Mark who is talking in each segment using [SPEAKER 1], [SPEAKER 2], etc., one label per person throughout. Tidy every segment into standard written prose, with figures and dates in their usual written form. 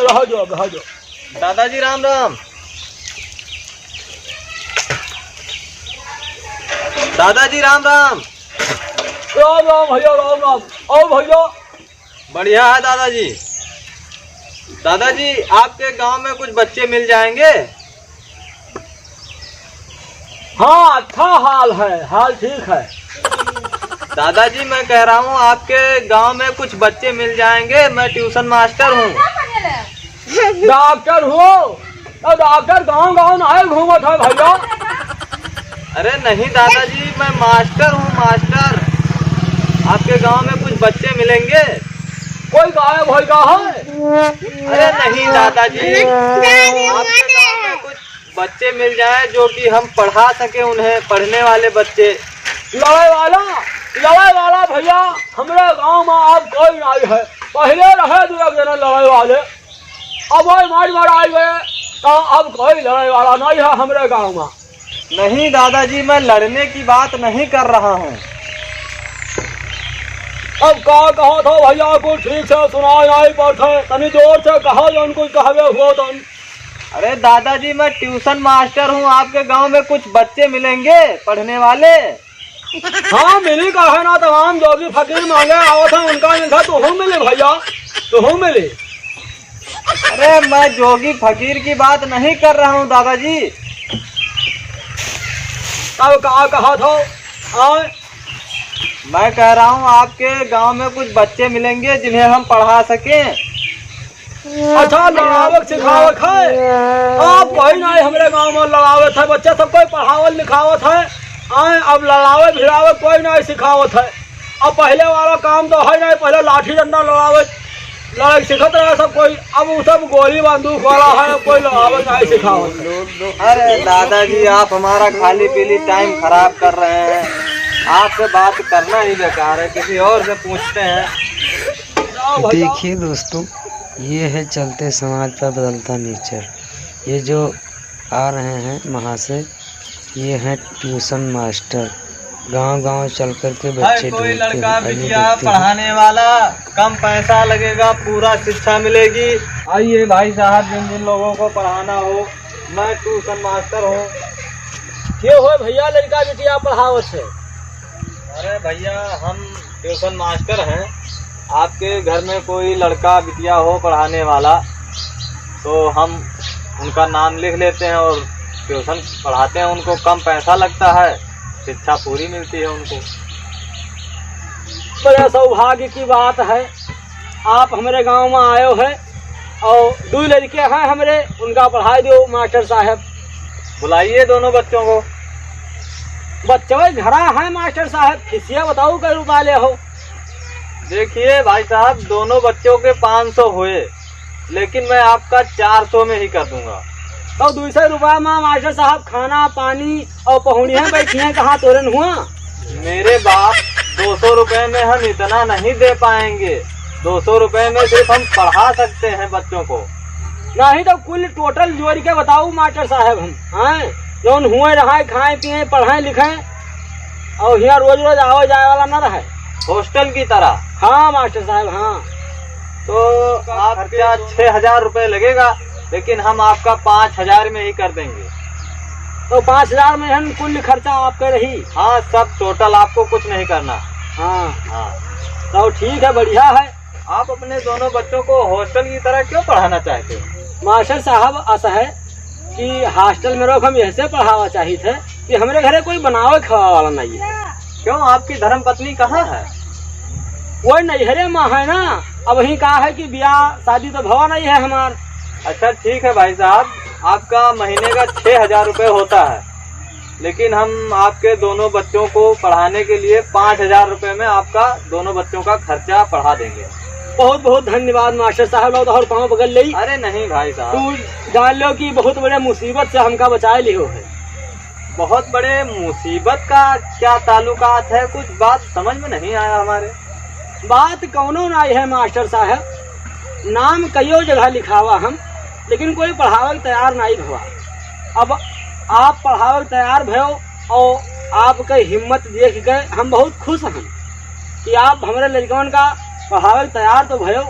[SPEAKER 1] रह जाओ।
[SPEAKER 2] दादाजी राम राम। दादाजी राम राम।
[SPEAKER 1] राम राम भैया, राम राम। और भैया
[SPEAKER 2] बढ़िया है दादाजी। दादाजी आपके गांव में कुछ बच्चे मिल जाएंगे?
[SPEAKER 1] हाँ, अच्छा हाल है, हाल ठीक है।
[SPEAKER 2] दादाजी मैं कह रहा हूँ आपके गांव में कुछ बच्चे मिल जाएंगे, मैं ट्यूशन मास्टर हूँ।
[SPEAKER 1] डॉक्टर हो तो डॉक्टर गांव गांव नहीं घूमत है भैया।
[SPEAKER 2] अरे नहीं दादाजी, मैं मास्टर हूँ, मास्टर। आपके गांव में कुछ बच्चे मिलेंगे?
[SPEAKER 1] कोई गायब हो का है?
[SPEAKER 2] अरे नहीं दादाजी, आपके गांव में कुछ बच्चे मिल जाएं जो कि हम पढ़ा सके उन्हें, पढ़ने वाले बच्चे।
[SPEAKER 1] लड़ाई वाला भैया हमारे गांव में अब कोई नहीं है। पहले रहे दो एक जना लड़ाई वाले, अब वही मार आ गए तो अब कोई लड़ाई वाला नहीं है हमारे गांव में।
[SPEAKER 2] नहीं दादाजी, मैं लड़ने की बात नहीं कर रहा हूँ।
[SPEAKER 1] अब क्या कहो तो भैया को ठीक से सुनाई नहीं पड़ते, तनी जोर से कहो जो उनको कहवे हुआ तो।
[SPEAKER 2] अरे दादाजी मैं ट्यूशन मास्टर हूँ, आपके गांव में कुछ बच्चे मिलेंगे पढ़ने वाले?
[SPEAKER 1] हाँ मिली का है ना, तमाम जोगी फकीर मांगे आओ थे उनका मिलता तो हम मिले भैया, तो हम मिले।
[SPEAKER 2] अरे मैं जोगी फकीर की बात नहीं कर रहा हूँ दादाजी।
[SPEAKER 1] तब क्या कहा था?
[SPEAKER 2] मैं कह रहा हूँ आपके गांव में कुछ बच्चे मिलेंगे जिन्हें हम पढ़ा सकें।
[SPEAKER 1] अच्छा लड़ावक सिखावत है? आप कोई नहीं हमारे गांव में लड़ावत है, बच्चे सबको पढ़ावत लिखावत है। अब लड़ावे भिड़ावत कोई नहीं सिखावत है। अब पहले वाला काम तो है नहीं, पहले लाठी डंडा लड़ावत लड़ाई सिखत रहे सब कोई, अब वो सब गोली बंदूक वाला है, कोई लड़ावत नहीं सिखावत।
[SPEAKER 2] अरे दादाजी आप हमारा खाली पीली टाइम खराब कर रहे हैं, आपसे बात करना ही बेकार है, किसी और से पूछते हैं।
[SPEAKER 3] देखिए दोस्तों, ये है चलते समाज पर बदलता नेचर। ये जो आ रहे हैं महाशय, ये हैं ट्यूशन मास्टर, गांव-गांव चल कर के बच्चे
[SPEAKER 2] कोई
[SPEAKER 3] ढूंढते
[SPEAKER 2] लड़का
[SPEAKER 3] हैं।
[SPEAKER 2] बिटिया पढ़ाने वाला, कम पैसा लगेगा, पूरा शिक्षा मिलेगी। आइए भाई साहब, जिन जिन लोगों को पढ़ाना हो, मैं ट्यूशन मास्टर हूँ।
[SPEAKER 1] ये हो भैया लड़का बिटिया पढ़ावत है?
[SPEAKER 2] अरे भैया हम ट्यूशन मास्टर हैं, आपके घर में कोई लड़का बिटिया हो पढ़ाने वाला तो हम उनका नाम लिख लेते हैं और ट्यूशन पढ़ाते हैं उनको। कम पैसा लगता है, शिक्षा पूरी मिलती है उनको।
[SPEAKER 1] बड़े सौभाग्य की बात है, आप हमारे गांव में आए हो है और दो लड़के हैं हमारे, उनका पढ़ाई दो मास्टर साहब।
[SPEAKER 2] बुलाइए दोनों बच्चों को।
[SPEAKER 1] बच्चे घरा है मास्टर साहब, किसिया बताओ कई रुपया ले हो?
[SPEAKER 2] देखिए भाई साहब, दोनों बच्चों के 500 हुए, लेकिन मैं आपका 400 में ही कर दूंगा।
[SPEAKER 1] तो 200 रुपया में मास्टर साहब खाना पानी और पहुँचिया बैठी हैं कहाँ तोरन हुआ?
[SPEAKER 2] मेरे बाप 200 रुपए में हम इतना नहीं दे पाएंगे। 200 रुपए में सिर्फ हम पढ़ा सकते हैं बच्चों को।
[SPEAKER 1] नहीं तो कुल टोटल जोड़ के बताओ मास्टर साहब, हम हैं जौन हुए रहा खाए पिए पढ़ाए लिखे और यहाँ रोज रोज आवे जाए वाला न रहे,
[SPEAKER 2] हॉस्टल की तरह।
[SPEAKER 1] हाँ मास्टर साहब हाँ।
[SPEAKER 2] तो आपका 6000 रुपए लगेगा, लेकिन हम आपका 5000 में ही कर देंगे।
[SPEAKER 1] तो 5000 में हम कुल खर्चा आपके रही?
[SPEAKER 2] हाँ सब टोटल, आपको कुछ नहीं करना।
[SPEAKER 1] हाँ
[SPEAKER 2] हाँ
[SPEAKER 1] तो ठीक है, बढ़िया है।
[SPEAKER 2] आप अपने दोनों बच्चों को हॉस्टल की तरह क्यों पढ़ाना चाहते हो?
[SPEAKER 1] मास्टर साहब ऐसा है कि हॉस्टल में रोक हम ऐसे पढ़ावा चाहिए थे कि हमारे घरे कोई बनावे खावा वाला नहीं है।
[SPEAKER 2] क्यों, आपकी धर्म पत्नी कहाँ है?
[SPEAKER 1] वो नैहरे माँ है ना, अब वही कहा है कि ब्याह शादी तो भवा नहीं है हमार।
[SPEAKER 2] अच्छा ठीक है भाई साहब, आपका महीने का 6000 रुपये होता है, लेकिन हम आपके दोनों बच्चों को पढ़ाने के लिए 5000 रुपये में आपका दोनों बच्चों का खर्चा पढ़ा देंगे।
[SPEAKER 1] बहुत बहुत धन्यवाद मास्टर साहब, लो तो और पाँव पकड़ ली।
[SPEAKER 2] अरे नहीं भाई साहब,
[SPEAKER 1] तू जान लो कि बहुत बड़े मुसीबत से हमका बचाए लियो है।
[SPEAKER 2] बहुत बड़े मुसीबत का क्या ताल्लुकात है? कुछ बात समझ में नहीं आया हमारे।
[SPEAKER 1] बात कौनो नहीं है मास्टर साहब, नाम कईयों जगह लिखावा हम, लेकिन कोई पढ़ावक तैयार नहीं हुआ। अब आप पढ़ावक तैयार भयो और आपके हिम्मत देख के हम बहुत खुश हैं कि आप हमारे लड़कन का पढ़ावक तैयार तो भयो।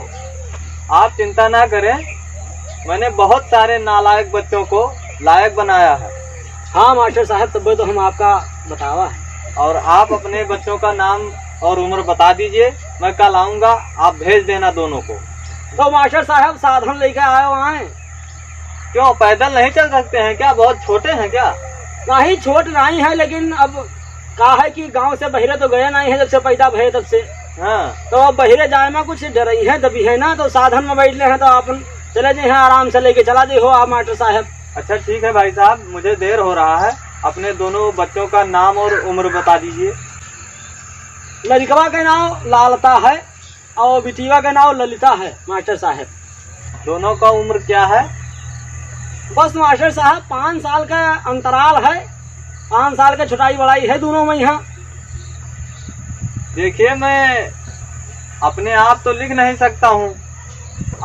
[SPEAKER 2] आप चिंता ना करें, मैंने बहुत सारे नालायक बच्चों को लायक बनाया है।
[SPEAKER 1] हाँ मास्टर साहब, तब तो हम आपका बतावा है।
[SPEAKER 2] और आप अपने बच्चों का नाम और उम्र बता दीजिए, मैं कल आऊँगा, आप भेज देना दोनों को।
[SPEAKER 1] तो मास्टर साहब साधन लेके आए हो आए?
[SPEAKER 2] क्यों पैदल नहीं चल सकते हैं क्या? बहुत छोटे हैं क्या?
[SPEAKER 1] नहीं छोट नहीं है, लेकिन अब का है कि गांव से बहिरे तो गए नहीं है जब से पैदा भये तब से।
[SPEAKER 2] हाँ,
[SPEAKER 1] तो अब बहिरे जाए में कुछ डरई है दबी है ना, तो साधन में बैठ ले हैं तो अपन चले जाए हैं, आराम से लेके चला दे हो आप मास्टर साहब।
[SPEAKER 2] अच्छा ठीक है भाई साहब, मुझे देर हो रहा है, अपने दोनों बच्चों का नाम और उम्र बता दीजिए।
[SPEAKER 1] लड़कवा का नाम लालता है और बिटिया का नाम ललिता है मास्टर साहब।
[SPEAKER 2] दोनों का उम्र क्या है?
[SPEAKER 1] बस मास्टर साहब 5 साल का अंतराल है, 5 साल का छुटाई बड़ाई है दोनों में यहाँ।
[SPEAKER 2] देखिए, मैं अपने आप तो लिख नहीं सकता हूँ,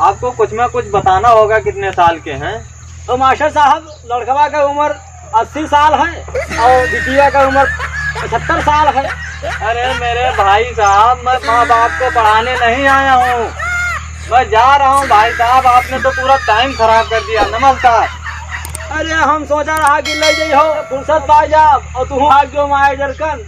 [SPEAKER 2] आपको कुछ में कुछ बताना होगा कितने साल के हैं।
[SPEAKER 1] तो मास्टर साहब लड़कवा का उम्र 80 साल है और बिटिया का उम्र 75 साल है।
[SPEAKER 2] अरे मेरे भाई साहब, मैं माँ बाप को पढ़ाने नहीं आया हूँ, मैं जा रहा हूँ। भाई साहब आपने तो पूरा टाइम खराब कर दिया। नमस्कार।
[SPEAKER 1] अरे हम सोचा रहा कि ले जाइ हो फुर्सत पा जा और तू भाग जो माए जरकन।